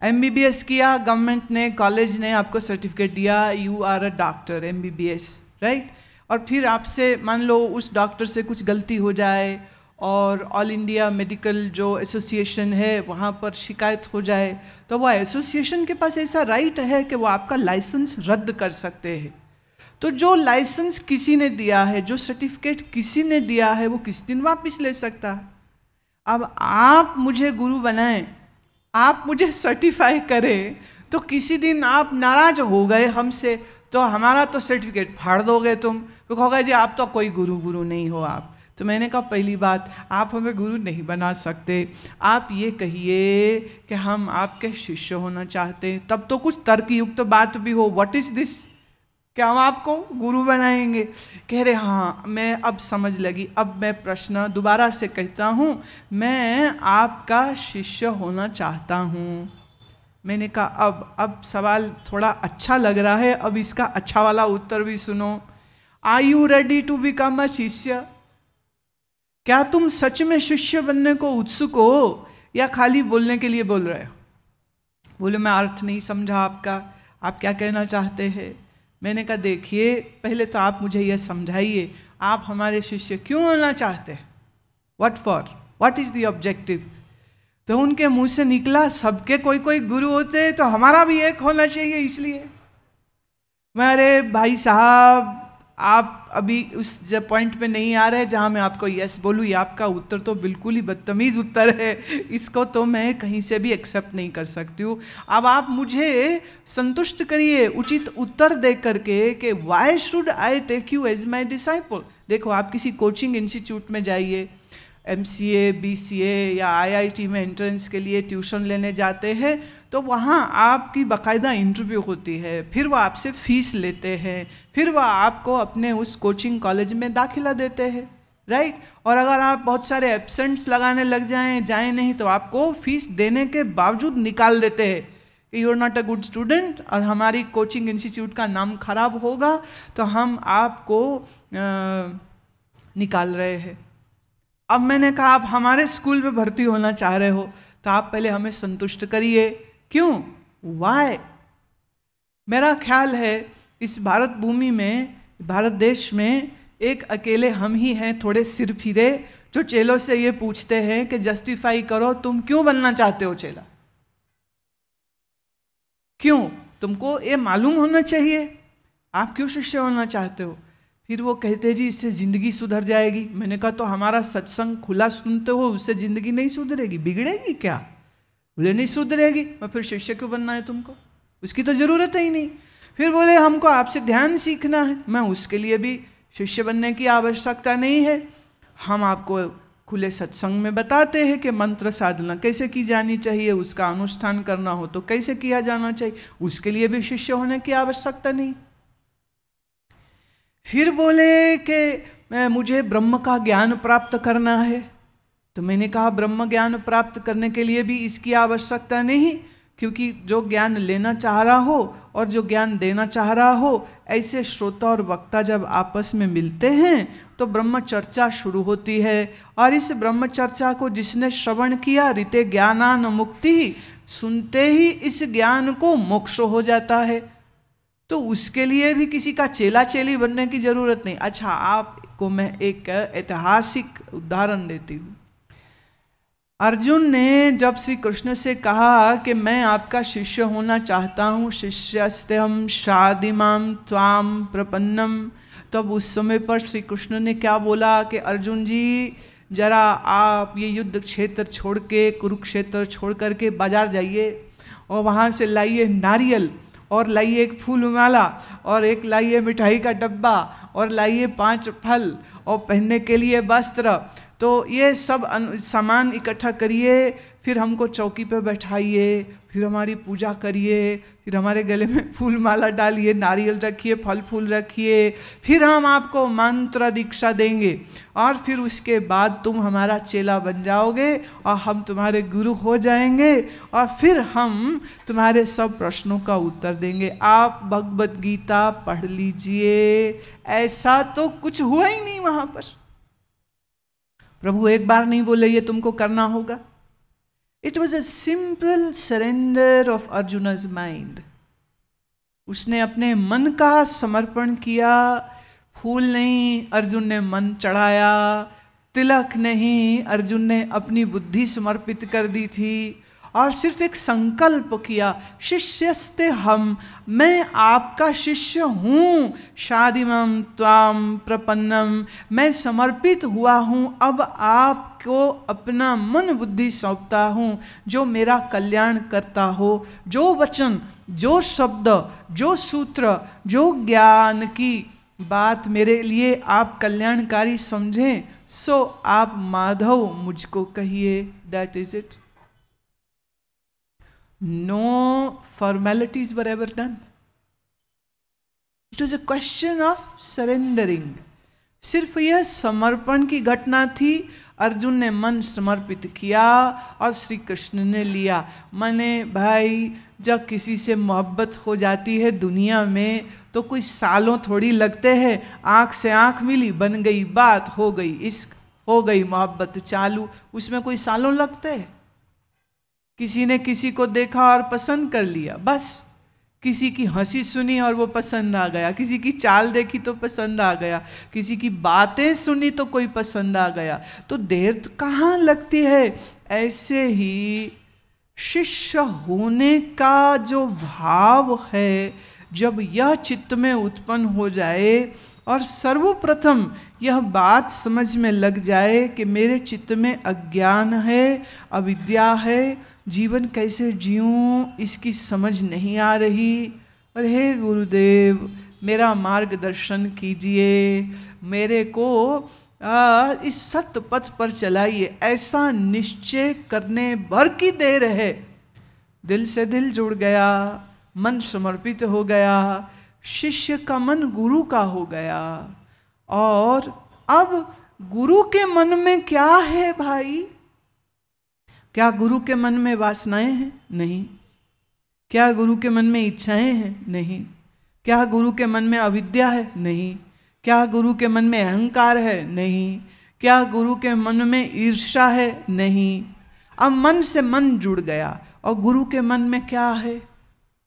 MBBS किया, government ने, college ने आपको सर्टिफिकेट दिया, you are a doctor MBBS, right. और फिर आपसे मान लो उस डॉक्टर से कुछ गलती हो जाए और ऑल इंडिया मेडिकल जो एसोसिएशन है वहाँ पर शिकायत हो जाए, तो वो एसोसिएशन के पास ऐसा राइट है कि वो आपका लाइसेंस रद्द कर सकते हैं। तो जो लाइसेंस किसी ने दिया है, जो सर्टिफिकेट किसी ने दिया है, वो किस दिन वापस ले सकता है। अब आप मुझे गुरु बनाएं, आप मुझे सर्टिफाई करें, तो किसी दिन आप नाराज हो गए हमसे, तो हमारा तो सर्टिफिकेट फाड़ दोगे तुम, तो कहोगे जी आप तो कोई गुरु नहीं हो आप। तो मैंने कहा पहली बात, आप हमें गुरु नहीं बना सकते, आप ये कहिए कि हम आपके शिष्य होना चाहते हैं, तब तो कुछ तर्कयुक्त बात भी हो। व्हाट इज दिस, क्या हम आपको गुरु बनाएंगे? कह रहे हाँ मैं अब समझ लगी, अब मैं प्रश्न दोबारा से कहता हूँ, मैं आपका शिष्य होना चाहता हूँ। मैंने कहा अब सवाल थोड़ा अच्छा लग रहा है, अब इसका अच्छा वाला उत्तर भी सुनो। Are you ready to become a shishya? क्या तुम सच में शिष्य बनने को उत्सुक हो या खाली बोलने के लिए बोल रहे हो? बोले मैं अर्थ नहीं समझा आपका, आप क्या कहना चाहते हैं? मैंने कहा देखिए पहले तो आप मुझे यह समझाइए, आप हमारे शिष्य क्यों होना चाहते हैं? What for, what is the objective? तो उनके मुंह से निकला सबके कोई कोई गुरु होते हैं, तो हमारा भी एक होना चाहिए इसलिए। मैं अरे भाई साहब आप अभी उस पॉइंट पे नहीं आ रहे जहां मैं आपको यस बोलूँ, ये आपका उत्तर तो बिल्कुल ही बदतमीज उत्तर है, इसको तो मैं कहीं से भी एक्सेप्ट नहीं कर सकती हूँ। अब आप मुझे संतुष्ट करिए उचित उत्तर दे करके कि why should I take you as my disciple. देखो आप किसी कोचिंग इंस्टीट्यूट में जाइए, MCA BCA या IIT में एंट्रेंस के लिए ट्यूशन लेने जाते हैं, तो वहाँ आपकी बाकायदा इंटरव्यू होती है, फिर वो आपसे फीस लेते हैं, फिर वह आपको अपने उस कोचिंग कॉलेज में दाखिला देते हैं, राइट। और अगर आप बहुत सारे एब्सेंट्स लगाने लग जाएं नहीं, तो आपको फीस देने के बावजूद निकाल देते हैं कि you are not a good student, और हमारी कोचिंग इंस्टीट्यूट का नाम खराब होगा तो हम आपको निकाल रहे हैं। अब मैंने कहा आप हमारे स्कूल में भर्ती होना चाह रहे हो, तो आप पहले हमें संतुष्ट करिए, क्यों, व्हाई? मेरा ख्याल है इस भारत भूमि में, भारत देश में एक अकेले हम ही हैं थोड़े सिर फिरे, जो चेलों से ये पूछते हैं कि जस्टिफाई करो तुम क्यों बनना चाहते हो चेला, क्यों? तुमको ये मालूम होना चाहिए आप क्यों शिष्य होना चाहते हो। फिर वो कहते जी इससे ज़िंदगी सुधर जाएगी। मैंने कहा तो हमारा सत्संग खुला सुनते हो, उससे ज़िंदगी नहीं सुधरेगी, बिगड़ेगी क्या? बोले नहीं सुधरेगी। मैं फिर शिष्य क्यों बनना है तुमको, उसकी तो ज़रूरत ही नहीं। फिर बोले हमको आपसे ध्यान सीखना है। मैं उसके लिए भी शिष्य बनने की आवश्यकता नहीं है, हम आपको खुले सत्संग में बताते हैं कि मंत्र साधना कैसे की जानी चाहिए, उसका अनुष्ठान करना हो तो कैसे किया जाना चाहिए, उसके लिए भी शिष्य होने की आवश्यकता नहीं। फिर बोले कि मुझे ब्रह्म का ज्ञान प्राप्त करना है। तो मैंने कहा ब्रह्म ज्ञान प्राप्त करने के लिए भी इसकी आवश्यकता नहीं, क्योंकि जो ज्ञान लेना चाह रहा हो और जो ज्ञान देना चाह रहा हो, ऐसे श्रोता और वक्ता जब आपस में मिलते हैं तो ब्रह्म चर्चा शुरू होती है, और इस ब्रह्म चर्चा को जिसने श्रवण किया, रीते ज्ञानान मुक्ति, सुनते ही इस ज्ञान को मोक्ष हो जाता है। तो उसके लिए भी किसी का चेला चेली बनने की जरूरत नहीं। अच्छा आपको मैं एक ऐतिहासिक उदाहरण देती हूँ। अर्जुन ने जब श्री कृष्ण से कहा कि मैं आपका शिष्य होना चाहता हूँ, शिष्यस्तेहम शादिमाम त्वाम प्रपन्नम, तब उस समय पर श्री कृष्ण ने क्या बोला कि अर्जुन जी जरा आप ये युद्ध क्षेत्र छोड़ के, कुरुक्षेत्र छोड़ करके बाजार जाइए और वहाँ से लाइए नारियल, और लाइए एक फूल माला, और एक लाइए मिठाई का डब्बा, और लाइए 5 फल, और पहनने के लिए वस्त्र। तो ये सब सामान इकट्ठा करिए, फिर हमको चौकी पे बैठाइए, फिर हमारी पूजा करिए, फिर हमारे गले में फूल माला डालिए, नारियल रखिए, फल फूल रखिए, फिर हम आपको मंत्र दीक्षा देंगे, और फिर उसके बाद तुम हमारा चेला बन जाओगे और हम तुम्हारे गुरु हो जाएंगे, और फिर हम तुम्हारे सब प्रश्नों का उत्तर देंगे। आप भगवद गीता पढ़ लीजिए। ऐसा तो कुछ हुआ ही नहीं वहां पर। प्रभु एक बार नहीं बोले ये तुमको करना होगा। It was a simple surrender of Arjun's mind. उसने अपने मन का समर्पण किया। फूल नहीं, अर्जुन ने मन चढ़ाया। तिलक नहीं, अर्जुन ने अपनी बुद्धि समर्पित कर दी थी। और सिर्फ एक संकल्प किया, शिष्यस्ते हम, मैं आपका शिष्य हूँ। शादिमम त्वाम प्रपन्नम, मैं समर्पित हुआ हूँ, अब आपको अपना मन बुद्धि सौंपता हूँ, जो मेरा कल्याण करता हो। जो वचन, जो शब्द, जो सूत्र, जो ज्ञान की बात मेरे लिए आप कल्याणकारी समझें, सो आप माधव मुझको कहिए। That is it. No formalities were ever done. It was a question of surrendering. सिर्फ यह समर्पण की घटना थी। अर्जुन ने मन समर्पित किया और श्री कृष्ण ने लिया। माने भाई, जब किसी से मोहब्बत हो जाती है दुनिया में तो कोई सालों थोड़ी लगते हैं। आँख से आँख मिली, बन गई बात, हो गई इश्क, हो गई मोहब्बत चालू। उसमें कोई सालों लगते हैं? किसी ने किसी को देखा और पसंद कर लिया, बस। किसी की हंसी सुनी और वो पसंद आ गया, किसी की चाल देखी तो पसंद आ गया, किसी की बातें सुनी तो कोई पसंद आ गया। तो देर तो कहाँ लगती है। ऐसे ही शिष्य होने का जो भाव है, जब यह चित्त में उत्पन्न हो जाए और सर्वप्रथम यह बात समझ में लग जाए कि मेरे चित्त में अज्ञान है, अविद्या है, जीवन कैसे जीऊं इसकी समझ नहीं आ रही, और हे गुरुदेव मेरा मार्गदर्शन कीजिए, मेरे को इस सत्य पथ पर चलाइए। ऐसा निश्चय करने भर की देर है। दिल से दिल जुड़ गया, मन समर्पित हो गया, शिष्य का मन गुरु का हो गया। और अब गुरु के मन में क्या है भाई? क्या गुरु के मन में वासनाएं हैं? नहीं। क्या गुरु के मन में इच्छाएं हैं? नहीं। क्या गुरु के मन में अविद्या है? नहीं। क्या गुरु के मन में अहंकार है? नहीं। क्या गुरु के मन में ईर्ष्या है? नहीं। अब मन से मन जुड़ गया और गुरु के मन में क्या है?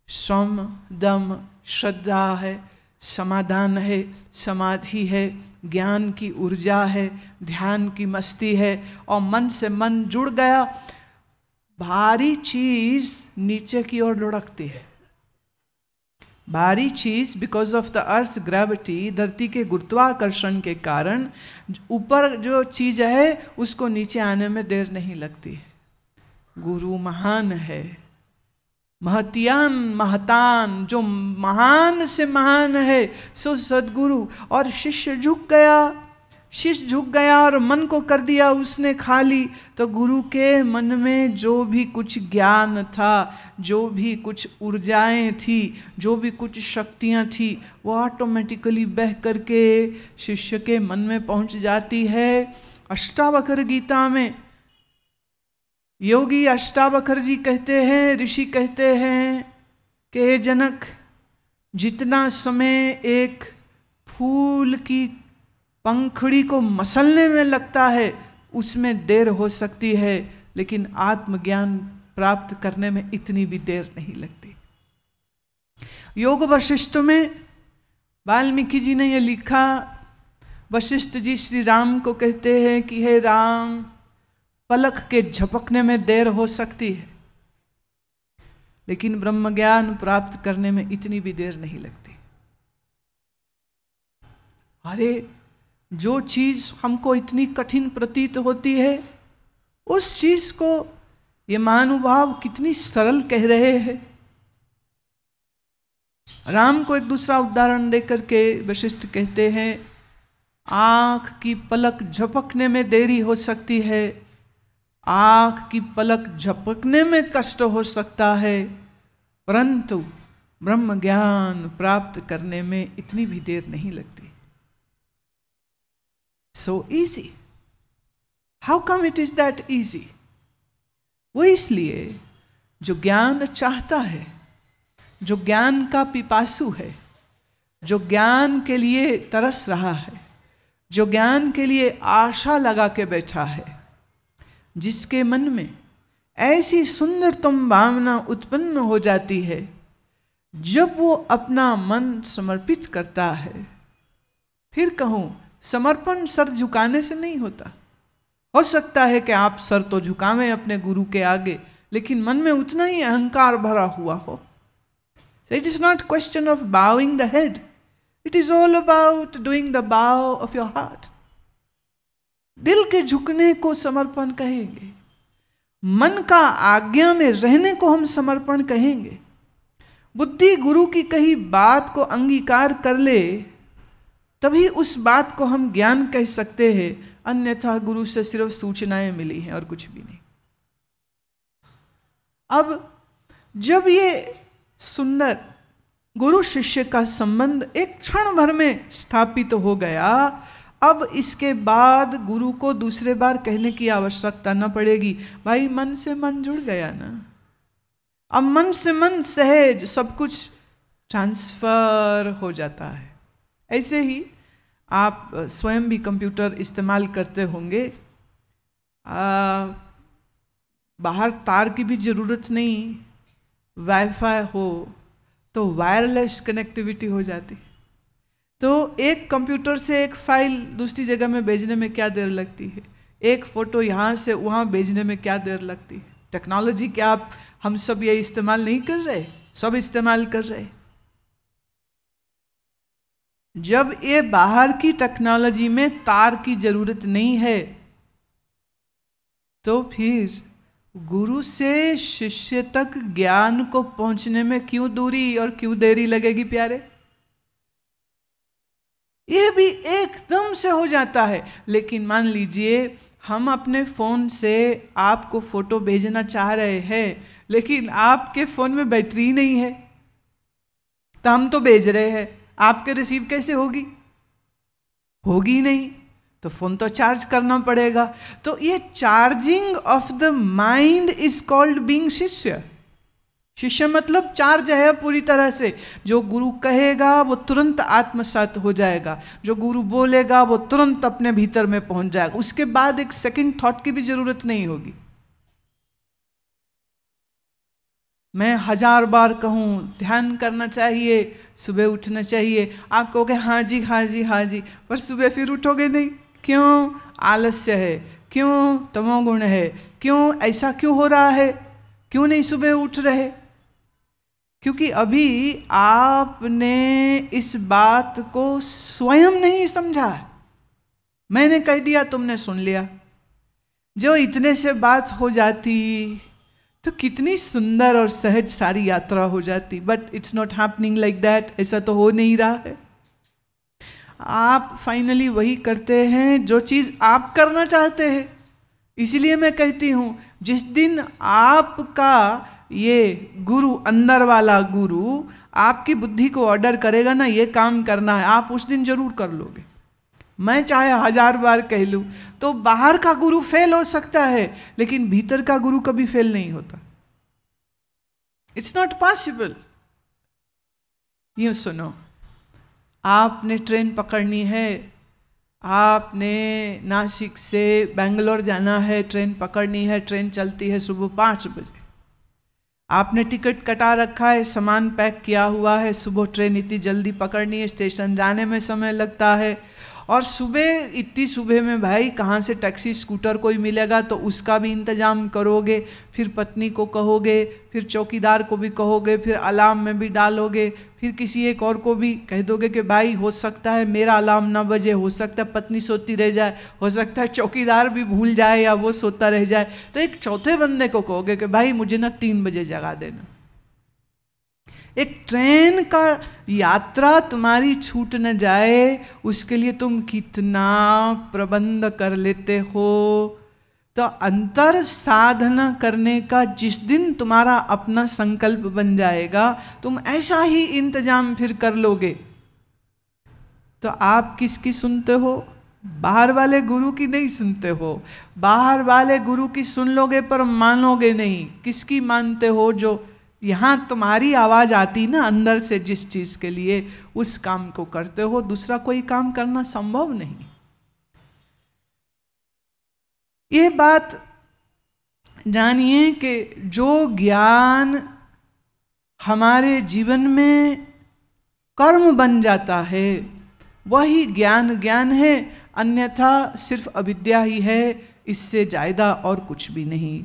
सम, दम, श्रद्धा है, समाधान है, समाधि है, ज्ञान की ऊर्जा है, ध्यान की मस्ती है। और मन से मन जुड़ गया, भारी चीज नीचे की ओर लुढ़कती है। भारी चीज because of the earth gravity, धरती के गुरुत्वाकर्षण के कारण ऊपर जो चीज है उसको नीचे आने में देर नहीं लगती है। गुरु महान है, महतियान महतान, जो महान से महान है सो सदगुरु। और शिष्य झुक गया, शिष्य झुक गया और मन को कर दिया उसने खाली। तो गुरु के मन में जो भी कुछ ज्ञान था, जो भी कुछ ऊर्जाएं थी, जो भी कुछ शक्तियां थी, वो ऑटोमेटिकली बह करके शिष्य के मन में पहुंच जाती है। अष्टावक्र गीता में योगी अष्टावक्र जी कहते हैं, ऋषि कहते हैं कि हे जनक, जितना समय एक फूल की पंखुड़ी को मसलने में लगता है उसमें देर हो सकती है, लेकिन आत्मज्ञान प्राप्त करने में इतनी भी देर नहीं लगती। योग वशिष्ठ में वाल्मीकि जी ने यह लिखा। वशिष्ठ जी श्री राम को कहते हैं कि हे राम, पलक के झपकने में देर हो सकती है, लेकिन ब्रह्म ज्ञान प्राप्त करने में इतनी भी देर नहीं लगती। अरे, जो चीज हमको इतनी कठिन प्रतीत होती है, उस चीज को ये महानुभाव कितनी सरल कह रहे हैं। राम को एक दूसरा उदाहरण देकर के वशिष्ठ कहते हैं, आंख की पलक झपकने में देरी हो सकती है, आंख की पलक झपकने में कष्ट हो सकता है, परंतु ब्रह्म ज्ञान प्राप्त करने में इतनी भी देर नहीं लगती। So easy. How come it is that easy? वो इसलिए जो ज्ञान चाहता है, जो ज्ञान का पिपासु है, जो ज्ञान के लिए तरस रहा है, जो ज्ञान के लिए आशा लगा के बैठा है, जिसके मन में ऐसी सुंदरतम भावना उत्पन्न हो जाती है जब वो अपना मन समर्पित करता है। फिर कहूं, समर्पण सर झुकाने से नहीं होता। हो सकता है कि आप सर तो झुकावें अपने गुरु के आगे, लेकिन मन में उतना ही अहंकार भरा हुआ हो। So it is not question of bowing the head. It is all about doing the bow of your heart. दिल के झुकने को समर्पण कहेंगे, मन का आज्ञा में रहने को हम समर्पण कहेंगे। बुद्धि गुरु की कही बात को अंगीकार कर ले तभी उस बात को हम ज्ञान कह सकते हैं, अन्यथा गुरु से सिर्फ सूचनाएं मिली हैं और कुछ भी नहीं। अब जब ये सुंदर गुरु शिष्य का संबंध एक क्षण भर में स्थापित हो गया, अब इसके बाद गुरु को दूसरे बार कहने की आवश्यकता न पड़ेगी। भाई मन से मन जुड़ गया ना, अब मन से मन सहज सब कुछ ट्रांसफर हो जाता है। ऐसे ही आप स्वयं भी कंप्यूटर इस्तेमाल करते होंगे, बाहर तार की भी ज़रूरत नहीं, वाईफाई हो तो वायरलेस कनेक्टिविटी हो जाती। तो एक कंप्यूटर से एक फाइल दूसरी जगह में भेजने में क्या देर लगती है, एक फ़ोटो यहाँ से वहाँ भेजने में क्या देर लगती है। टेक्नोलॉजी क्या आप हम सब ये इस्तेमाल नहीं कर रहे? सब इस्तेमाल कर रहे। जब ये बाहर की टेक्नोलॉजी में तार की ज़रूरत नहीं है, तो फिर गुरु से शिष्य तक ज्ञान को पहुंचने में क्यों दूरी और क्यों देरी लगेगी प्यारे? ये भी एकदम से हो जाता है। लेकिन मान लीजिए हम अपने फ़ोन से आपको फ़ोटो भेजना चाह रहे हैं, लेकिन आपके फ़ोन में बैटरी नहीं है, तो हम तो भेज रहे हैं, आपके रिसीव कैसे होगी? होगी नहीं, तो फोन तो चार्ज करना पड़ेगा। तो ये charging of the mind is called being शिष्य। शिष्य मतलब चार्ज है पूरी तरह से। जो गुरु कहेगा वो तुरंत आत्मसात हो जाएगा, जो गुरु बोलेगा वो तुरंत अपने भीतर में पहुंच जाएगा, उसके बाद एक सेकंड थॉट की भी जरूरत नहीं होगी। मैं 1000 बार कहूँ ध्यान करना चाहिए, सुबह उठना चाहिए, आप कहोगे हाँ जी हाँ जी हाँ जी, पर सुबह फिर उठोगे नहीं। क्यों? आलस्य है, क्यों? तमोगुण है, क्यों? ऐसा क्यों हो रहा है? क्यों नहीं सुबह उठ रहे? क्योंकि अभी आपने इस बात को स्वयं नहीं समझा। मैंने कह दिया, तुमने सुन लिया। जो इतने से बात हो जाती तो कितनी सुंदर और सहज सारी यात्रा हो जाती। But it's not happening like that. ऐसा तो हो नहीं रहा है। आप फाइनली वही करते हैं जो चीज़ आप करना चाहते हैं। इसलिए मैं कहती हूँ, जिस दिन आपका ये गुरु, अंदर वाला गुरु आपकी बुद्धि को ऑर्डर करेगा ना, ये काम करना है, आप उस दिन जरूर कर लोगे। मैं चाहे 1000 बार कह लूँ तो बाहर का गुरु फेल हो सकता है, लेकिन भीतर का गुरु कभी फेल नहीं होता। It's not possible. यूं सुनो, आपने ट्रेन पकड़नी है, आपने नासिक से बेंगलोर जाना है, ट्रेन पकड़नी है, ट्रेन चलती है सुबह 5 बजे। आपने टिकट कटा रखा है, सामान पैक किया हुआ है, सुबह ट्रेन इतनी जल्दी पकड़नी है, स्टेशन जाने में समय लगता है। और सुबह, इतनी सुबह में भाई कहाँ से टैक्सी स्कूटर कोई मिलेगा, तो उसका भी इंतजाम करोगे, फिर पत्नी को कहोगे, फिर चौकीदार को भी कहोगे, फिर अलार्म में भी डालोगे, फिर किसी एक और को भी कह दोगे कि भाई हो सकता है मेरा अलार्म ना बजे, हो सकता है पत्नी सोती रह जाए, हो सकता है चौकीदार भी भूल जाए या वो सोता रह जाए, तो एक चौथे बंदे को कहोगे कि भाई मुझे ना 3 बजे जगा देना। एक ट्रेन का यात्रा तुम्हारी छूट न जाए, उसके लिए तुम कितना प्रबंध कर लेते हो। तो अंतर साधना करने का जिस दिन तुम्हारा अपना संकल्प बन जाएगा, तुम ऐसा ही इंतजाम फिर कर लोगे। तो आप किसकी सुनते हो? बाहर वाले गुरु की नहीं सुनते हो। बाहर वाले गुरु की सुन लोगे पर मानोगे नहीं। किसकी मानते हो? जो यहाँ तुम्हारी आवाज आती ना अंदर से, जिस चीज के लिए, उस काम को करते हो। दूसरा कोई काम करना संभव नहीं। ये बात जानिए कि जो ज्ञान हमारे जीवन में कर्म बन जाता है वही ज्ञान है, अन्यथा सिर्फ अविद्या ही है, इससे ज़्यादा और कुछ भी नहीं।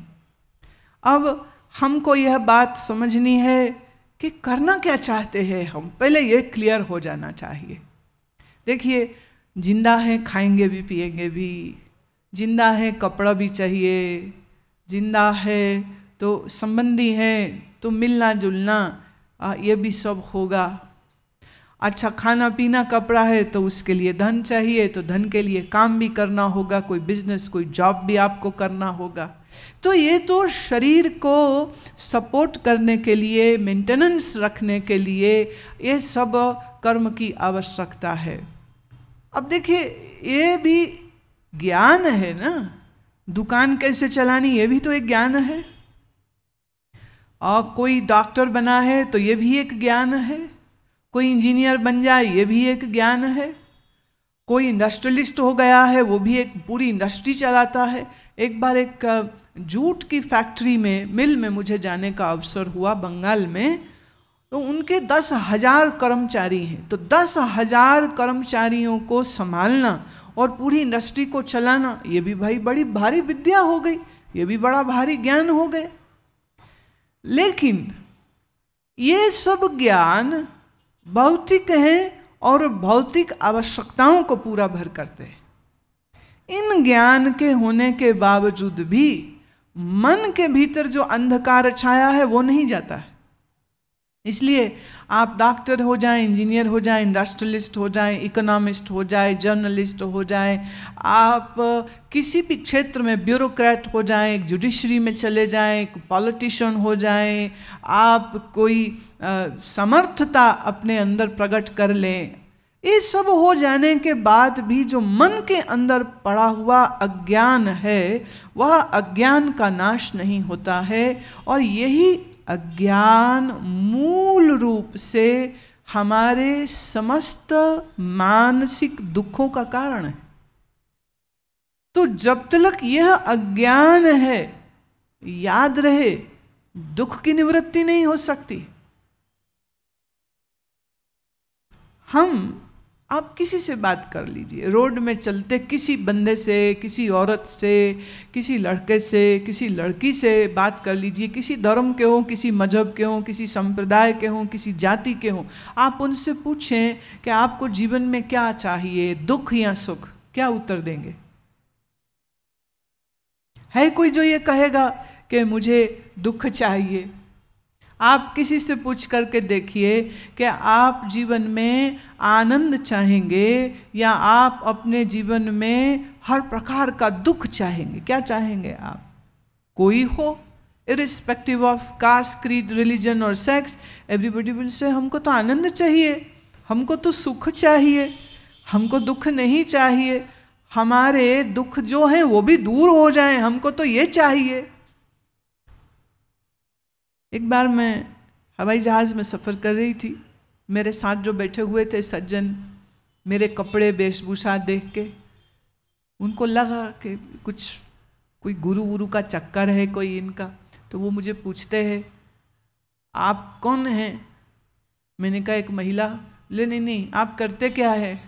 अब हमको यह बात समझनी है कि करना क्या चाहते हैं हम, पहले ये क्लियर हो जाना चाहिए। देखिए, जिंदा है ये भी पिएंगे भी, जिंदा है कपड़ा भी चाहिए, जिंदा है तो संबंधी है तो मिलना जुलना ये भी सब होगा। अच्छा, खाना पीना कपड़ा है तो उसके लिए धन चाहिए, तो धन के लिए काम भी करना होगा, कोई बिजनेस कोई जॉब भी आपको करना होगा। तो ये तो शरीर को सपोर्ट करने के लिए, मेंटेनेंस रखने के लिए ये सब कर्म की आवश्यकता है। अब देखिए, ये भी ज्ञान है ना, दुकान कैसे चलानी ये भी तो एक ज्ञान है। और कोई डॉक्टर बना है तो ये भी एक ज्ञान है, कोई इंजीनियर बन जाए ये भी एक ज्ञान है, कोई इंडस्ट्रियलिस्ट हो गया है वो भी एक पूरी इंडस्ट्री चलाता है। एक बार एक जूट की फैक्ट्री में, मिल में मुझे जाने का अवसर हुआ बंगाल में, तो उनके 10,000 कर्मचारी हैं। तो 10,000 कर्मचारियों को संभालना और पूरी इंडस्ट्री को चलाना, ये भी भाई बड़ी भारी विद्या हो गई, ये भी बड़ा भारी ज्ञान हो गए। लेकिन ये सब ज्ञान भौतिक है और भौतिक आवश्यकताओं को पूरा भर करते हैं। इन ज्ञान के होने के बावजूद भी मन के भीतर जो अंधकार छाया है वो नहीं जाता है। इसलिए आप डॉक्टर हो जाएं, इंजीनियर हो जाएं, इंडस्ट्रियलिस्ट हो जाएं, इकोनॉमिस्ट हो जाएं, जर्नलिस्ट हो जाएं, आप किसी भी क्षेत्र में ब्यूरोक्रेट हो जाएं, जुडिशरी में चले जाएं, पॉलिटिशियन हो जाएं, आप कोई समर्थता अपने अंदर प्रकट कर लें, ये सब हो जाने के बाद भी जो मन के अंदर पड़ा हुआ अज्ञान है वह अज्ञान का नाश नहीं होता है। और यही अज्ञान मूल रूप से हमारे समस्त मानसिक दुखों का कारण है। तो जब तक यह अज्ञान है, याद रहे, दुख की निवृत्ति नहीं हो सकती। आप किसी से बात कर लीजिए, रोड में चलते किसी बंदे से, किसी औरत से, किसी लड़के से, किसी लड़की से बात कर लीजिए, किसी धर्म के हों, किसी मजहब के हों, किसी संप्रदाय के हों, किसी जाति के हों, आप उनसे पूछें कि आपको जीवन में क्या चाहिए, दुख या सुख, क्या उत्तर देंगे? है कोई जो ये कहेगा कि मुझे दुख चाहिए? आप किसी से पूछ करके देखिए कि आप जीवन में आनंद चाहेंगे या आप अपने जीवन में हर प्रकार का दुख चाहेंगे? क्या चाहेंगे आप? कोई हो, irrespective of caste, creed, religion और सेक्स, एवरीबडी विल से हमको तो आनंद चाहिए, हमको तो सुख चाहिए, हमको दुख नहीं चाहिए, हमारे दुख जो हैं वो भी दूर हो जाएं, हमको तो ये चाहिए। एक बार मैं हवाई जहाज़ में सफ़र कर रही थी, मेरे साथ जो बैठे हुए थे सज्जन, मेरे कपड़े वेशभूषा देख के उनको लगा कि कोई गुरु वुरु का चक्कर है कोई इनका। तो वो मुझे पूछते हैं, आप कौन हैं? मैंने कहा एक महिला। ले नहीं, आप करते क्या है?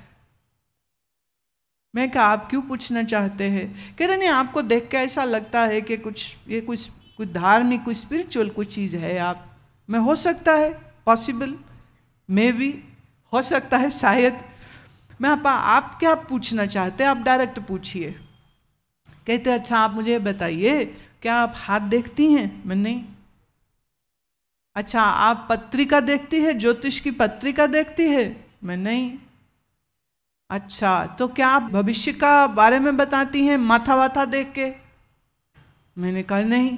मैं कहा आप क्यों पूछना चाहते हैं? कह रहे नहीं, आपको देख के ऐसा लगता है कि कुछ धार्मिक, कुछ स्पिरिचुअल कुछ चीज़ है आप में। हो सकता है, पॉसिबल, मे भी हो सकता है, शायद। मैं आप क्या पूछना चाहते हैं? आप डायरेक्ट पूछिए। कहते अच्छा आप मुझे बताइए, क्या आप हाथ देखती हैं? मैं नहीं। अच्छा आप पत्रिका देखती है, ज्योतिष की पत्रिका देखती है? मैं नहीं। अच्छा तो क्या आप भविष्य का बारे में बताती हैं माथा वाथा देख के? मैंने कहा नहीं।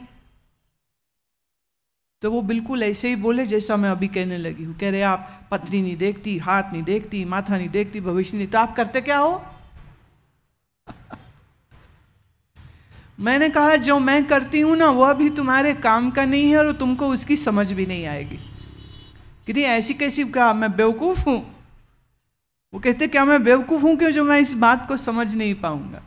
तो वो बिल्कुल ऐसे ही बोले जैसा मैं अभी कहने लगी हूँ। कह रहे आप पत्री नहीं देखती, हाथ नहीं देखती, माथा नहीं देखती, भविष्य नहीं, तो आप करते क्या हो? मैंने कहा जो मैं करती हूँ ना वह भी तुम्हारे काम का नहीं है और तुमको उसकी समझ भी नहीं आएगी। कि ऐसी कैसी, क्या मैं बेवकूफ़ हूँ? वो कहते क्या मैं बेवकूफ़ हूँ कि जो मैं इस बात को समझ नहीं पाऊंगा?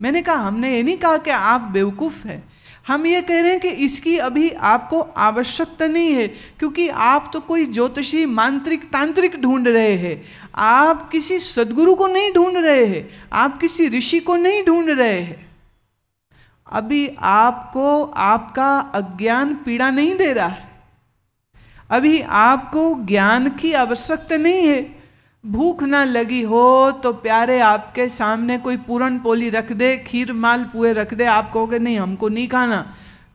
मैंने कहा हमने ये नहीं कहा कि आप बेवकूफ़ हैं, हम ये कह रहे हैं कि इसकी अभी आपको आवश्यकता नहीं है, क्योंकि आप तो कोई ज्योतिषी मांत्रिक तांत्रिक ढूंढ रहे हैं, आप किसी सद्गुरु को नहीं ढूंढ रहे हैं, आप किसी ऋषि को नहीं ढूंढ रहे हैं। अभी आपको आपका अज्ञान पीड़ा नहीं दे रहा है, अभी आपको ज्ञान की आवश्यकता नहीं है। भूख ना लगी हो तो प्यारे आपके सामने कोई पूरन पोली रख दे, खीर माल पुए रख दे, आप कहोगे नहीं हमको नहीं खाना।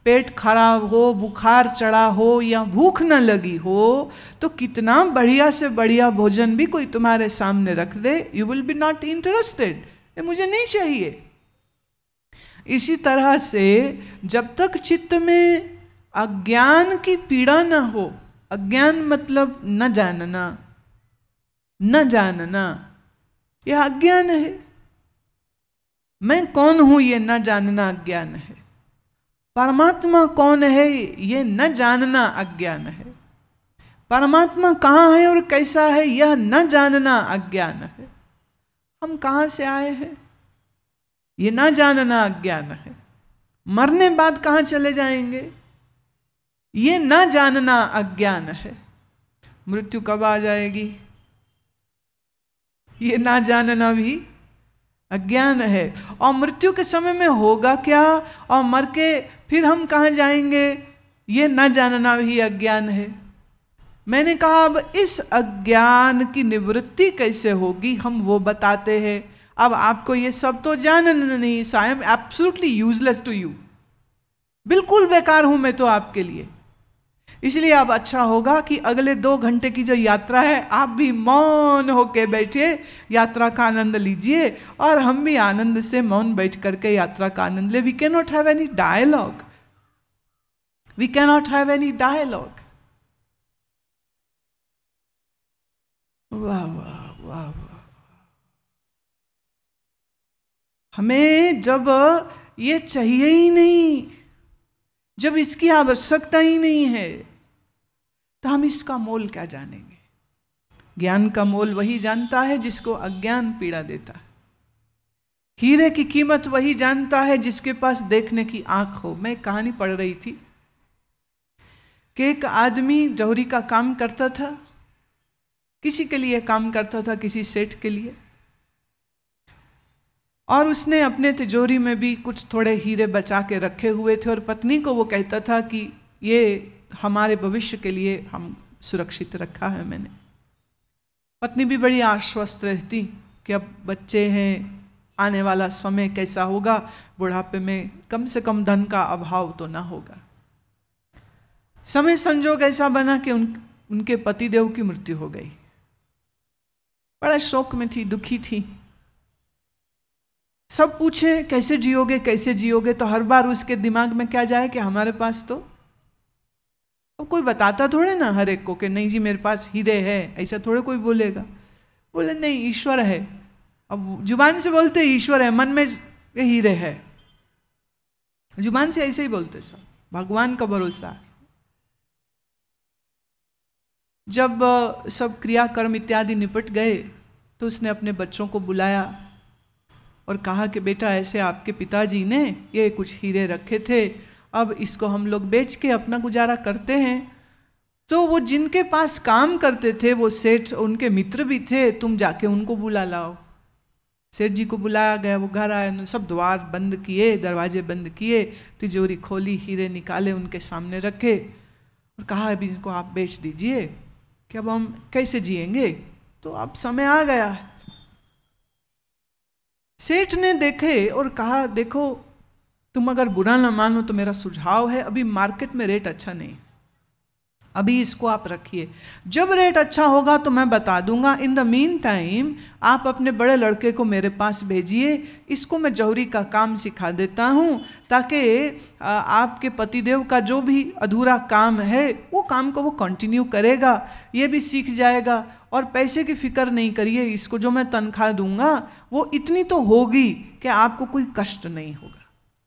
पेट खराब हो, बुखार चढ़ा हो या भूख ना लगी हो, तो कितना बढ़िया से बढ़िया भोजन भी कोई तुम्हारे सामने रख दे, you will be not interested, ये मुझे नहीं चाहिए। इसी तरह से जब तक चित्त में अज्ञान की पीड़ा ना हो, अज्ञान मतलब न जानना, न जानना, यह अज्ञान है। मैं कौन हूं ये न जानना अज्ञान है। परमात्मा कौन है ये न जानना अज्ञान है। परमात्मा कहाँ है और कैसा है यह न जानना अज्ञान है। हम कहाँ से आए हैं ये न जानना अज्ञान है। मरने बाद कहाँ चले जाएंगे ये न जानना अज्ञान है। मृत्यु कब आ जाएगी ये ना जानना भी अज्ञान है। और मृत्यु के समय में होगा क्या और मर के फिर हम कहाँ जाएंगे ये ना जानना भी अज्ञान है। मैंने कहा अब इस अज्ञान की निवृत्ति कैसे होगी हम वो बताते हैं। अब आपको ये सब तो जानना नहीं, so I am absolutely useless to you, बिल्कुल बेकार हूं मैं तो आपके लिए। इसलिए अब अच्छा होगा कि अगले 2 घंटे की जो यात्रा है आप भी मौन होके बैठिए, यात्रा का आनंद लीजिए और हम भी आनंद से मौन बैठ करके यात्रा का आनंद ले। We can not have any dialogue, we can not have any dialogue. वाह वाह वाह वाह। हमें जब ये चाहिए ही नहीं, जब इसकी आवश्यकता ही नहीं है, तो हम इसका मोल क्या जानेंगे। ज्ञान का मोल वही जानता है जिसको अज्ञान पीड़ा देता है। हीरे की कीमत वही जानता है जिसके पास देखने की आंख हो। मैं एक कहानी पढ़ रही थी कि एक आदमी जौहरी का काम करता था, किसी के लिए काम करता था, किसी सेठ के लिए, और उसने अपने तिजोरी में भी कुछ थोड़े हीरे बचा के रखे हुए थे और पत्नी को वो कहता था कि ये हमारे भविष्य के लिए हम सुरक्षित रखा है मैंने। पत्नी भी बड़ी आश्वस्त रहती कि अब बच्चे हैं, आने वाला समय कैसा होगा, बुढ़ापे में कम से कम धन का अभाव तो ना होगा। समय संजोग ऐसा बना कि उनके पतिदेव की मृत्यु हो गई। बड़ा शोक में थी, दुखी थी। सब पूछे कैसे जियोगे कैसे जियोगे, तो हर बार उसके दिमाग में क्या जाए कि हमारे पास तो अब कोई बताता थोड़े ना हर एक को कि नहीं जी मेरे पास हीरे है, ऐसा थोड़े कोई बोलेगा। बोले नहीं ईश्वर है। अब जुबान से बोलते ईश्वर है, मन में हीरे है, जुबान से ऐसे ही बोलते सब, भगवान का भरोसा। जब सब क्रियाकर्म इत्यादि निपट गए तो उसने अपने बच्चों को बुलाया और कहा कि बेटा ऐसे आपके पिताजी ने ये कुछ हीरे रखे थे, अब इसको हम लोग बेच के अपना गुजारा करते हैं। तो वो जिनके पास काम करते थे वो सेठ उनके मित्र भी थे, तुम जाके उनको बुला लाओ। सेठ जी को बुलाया गया, वो घर आए, सब द्वार बंद किए, दरवाजे बंद किए, तिजोरी खोली, हीरे निकाले, उनके सामने रखे और कहा अभी इसको आप बेच दीजिए कि अब हम कैसे जिएंगे, तो अब समय आ गया है। सेठ ने देखे और कहा देखो तुम अगर बुरा ना मानो तो मेरा सुझाव है, अभी मार्केट में रेट अच्छा नहीं, अभी इसको आप रखिए, जब रेट अच्छा होगा तो मैं बता दूंगा। इन द मीन टाइम आप अपने बड़े लड़के को मेरे पास भेजिए, इसको मैं जौहरी का काम सिखा देता हूँ ताकि आपके पतिदेव का जो भी अधूरा काम है वो काम को वो कंटिन्यू करेगा, ये भी सीख जाएगा। और पैसे की फिक्र नहीं करिए, इसको जो मैं तनख्वाह दूंगा वो इतनी तो होगी कि आपको कोई कष्ट नहीं होगा,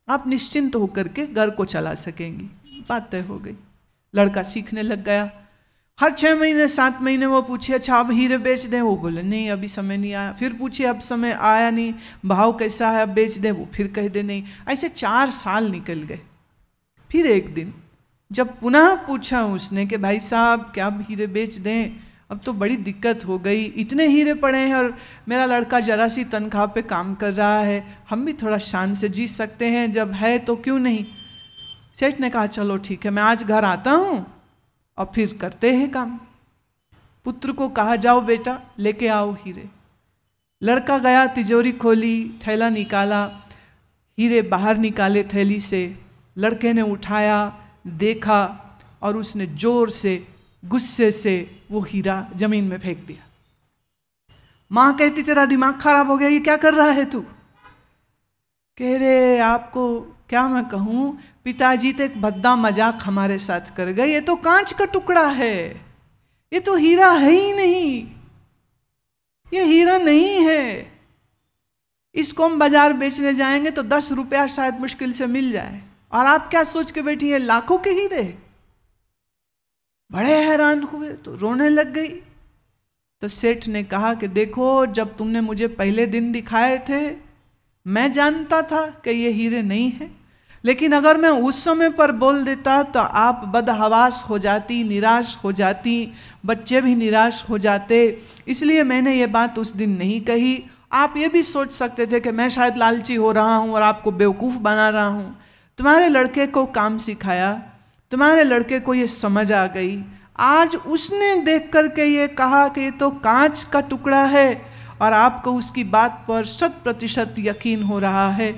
आप निश्चिंत होकर के घर को चला सकेंगी। बात तय हो गई। लड़का सीखने लग गया। हर 6 महीने 7 महीने वो पूछे अच्छा अब हीरे बेच दें, वो बोले नहीं अभी समय नहीं आया। फिर पूछे अब समय आया नहीं, भाव कैसा है अब बेच दें, वो फिर कह दे नहीं। ऐसे 4 साल निकल गए। फिर एक दिन जब पुनः पूछा उसने कि भाई साहब क्या हीरे बेच दें, अब तो बड़ी दिक्कत हो गई, इतने हीरे पड़े हैं और मेरा लड़का जरा सी तनख्वाह पे काम कर रहा है, हम भी थोड़ा शान से जी सकते हैं, जब है तो क्यों नहीं। सेठ ने कहा चलो ठीक है, मैं आज घर आता हूँ और फिर करते हैं काम। पुत्र को कहा जाओ बेटा लेके आओ हीरे। लड़का गया, तिजोरी खोली, थैला निकाला, हीरे बाहर निकाले थैली से। लड़के ने उठाया, देखा और उसने जोर से गुस्से से वो हीरा जमीन में फेंक दिया। माँ कहती तेरा दिमाग खराब हो गया, ये क्या कर रहा है तू? कह रहे आपको क्या मैं कहूँ, पिताजी तो एक भद्दा मजाक हमारे साथ कर गए, ये तो कांच का टुकड़ा है, ये तो हीरा है ही नहीं, ये हीरा नहीं है। इसको हम बाजार बेचने जाएंगे तो 10 रुपया शायद मुश्किल से मिल जाए, और आप क्या सोच के बैठी है लाखों के हीरे। बड़े हैरान हुए तो रोने लग गई। तो सेठ ने कहा कि देखो जब तुमने मुझे पहले दिन दिखाए थे मैं जानता था कि ये हीरे नहीं है, लेकिन अगर मैं उस समय पर बोल देता तो आप बदहवास हो जाती, निराश हो जाती, बच्चे भी निराश हो जाते, इसलिए मैंने ये बात उस दिन नहीं कही। आप ये भी सोच सकते थे कि मैं शायद लालची हो रहा हूँ और आपको बेवकूफ़ बना रहा हूँ। तुम्हारे लड़के को काम सिखाया, तुम्हारे लड़के को ये समझ आ गई, आज उसने देख करके ये कहा कि ये तो कांच का टुकड़ा है और आपको उसकी बात पर 100% यकीन हो रहा है।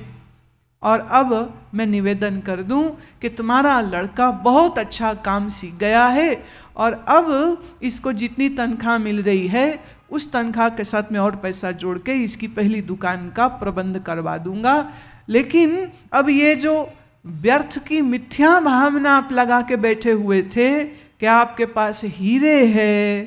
और अब मैं निवेदन कर दूं कि तुम्हारा लड़का बहुत अच्छा काम सीख गया है और अब इसको जितनी तनख्वाह मिल रही है उस तनख्वाह के साथ में और पैसा जोड़ के इसकी पहली दुकान का प्रबंध करवा दूंगा। लेकिन अब ये जो व्यर्थ की मिथ्या भावना आप लगा के बैठे हुए थे कि आपके पास हीरे है,